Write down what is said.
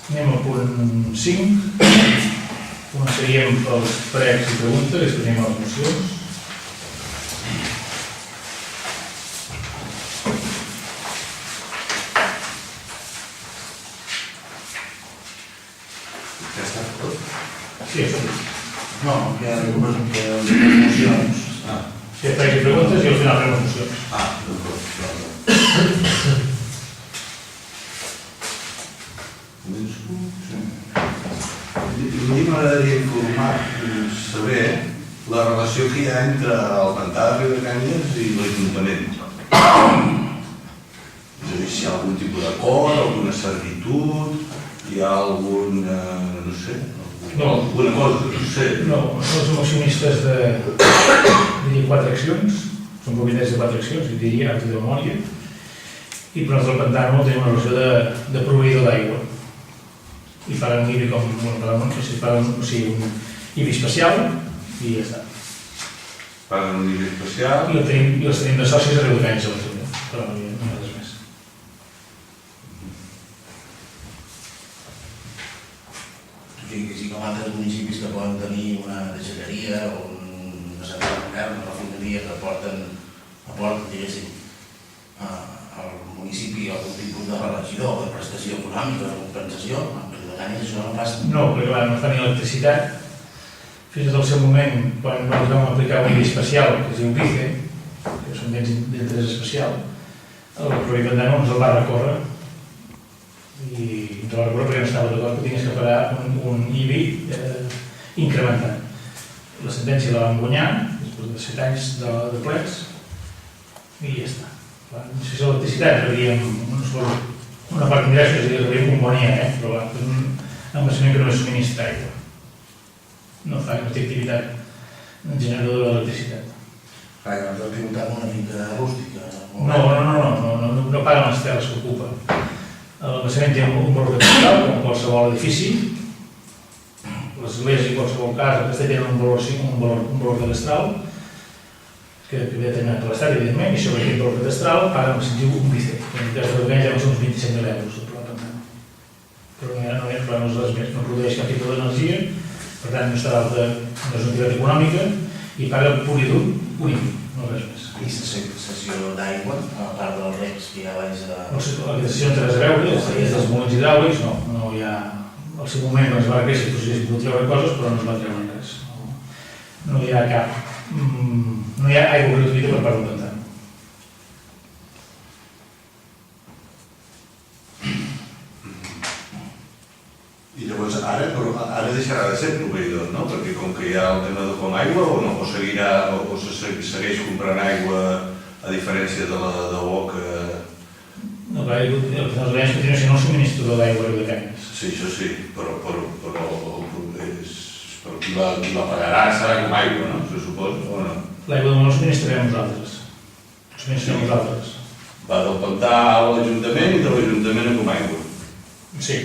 Anem al punt 5. Començaríem pels pregs i preguntes, i després anem a les mocions. Ja està tot? Sí, això és. No, que hi ha les mocions. Sí, pregs i preguntes i al final fem les mocions. D'acord. Començo? Sí. A mi m'agradaria informar, saber la relació que hi ha entre el pantà de Riudecanyes i l'Ajuntament. És a dir, si hi ha algun tipus d'acord, alguna servitud, hi ha algun, no sé, alguna cosa, no sé. No, som accionistes de 4 accions, som propietaris de 4 accions, diria, acte de memòria, i per nosaltres el pantà no tenim una relació de proveïdor d'aigua. I paguen un IBI un IBI especial i ja està. Paguen un IBI especial. I els tenim de socis a Riudecanyes a l'Ajuntament, però no hi ha res més. O sigui, que sí que altres municipis que poden tenir una deixalleria o una central nuclear, una refineria que aporten, diguéssim, al municipi algun tipus de relació o de prestació econòmica, de compensació, amb Riudecanyes això no passa. No, perquè clar, no fa ni electricitat. Fins al seu moment, quan ens vam aplicar un IBI especial, que es diu BICE, que són béns d'interès especial, el propi pantà no ens el va recórrer i ens el va recórrer perquè no estava d'acord que tingués que pagar un IBI incrementat. La sentència la vam guanyar després de 7 anys de plecs i ja està. Si és l'electricitat rebríem una part d'ingressos, és a dir, rebríem un bon IE, però amb l'ensenyament que no és subministrar aigua. No fa aquesta activitat generadora d'electricitat. Clar, que ens ha tributat una finca rústica. No paguen les terres que ocupa. L'embassament té un valor catastral, com qualsevol edifici. L'església i qualsevol casa, aquesta tenen un valor catastral, que ve determinat per l'Estat, evidentment, i sobre aquest valor catastral paguen el sentiu un BICE, que en el cas de Riudecanyes són uns 27.000 euros del pla pantà. Però no és res més, no produeix cap tipus d'energia, per tant no està d'alta, no és una activitat econòmica, i paga pur i dur un IBI, no res més. I cessió d'aigua, a part dels recs que hi ha abans de... La cessió no té res a veure, és dels molins hidràulics, no hi ha... Al seu moment es va créixer que s'hi pogut treure coses, però no es va treure res. No hi ha cap... No hi ha aigua gratuïta per part del pantà. I llavors ara deixarà de ser proveïdor, no? Perquè com que hi ha el tema de com aigua o no? O segueix comprant aigua a diferència de la de Boca? No, clar, els veïns continuen sent un subministrador d'aigua a Riudecanyes. Sí, això sí, però qui la pagarà serà com aigua, no? Se suposa, o no? L'aigua no la subministrarem nosaltres. La subministrarem nosaltres. Va del pantà a l'Ajuntament i de l'Ajuntament a com aigua. Sí.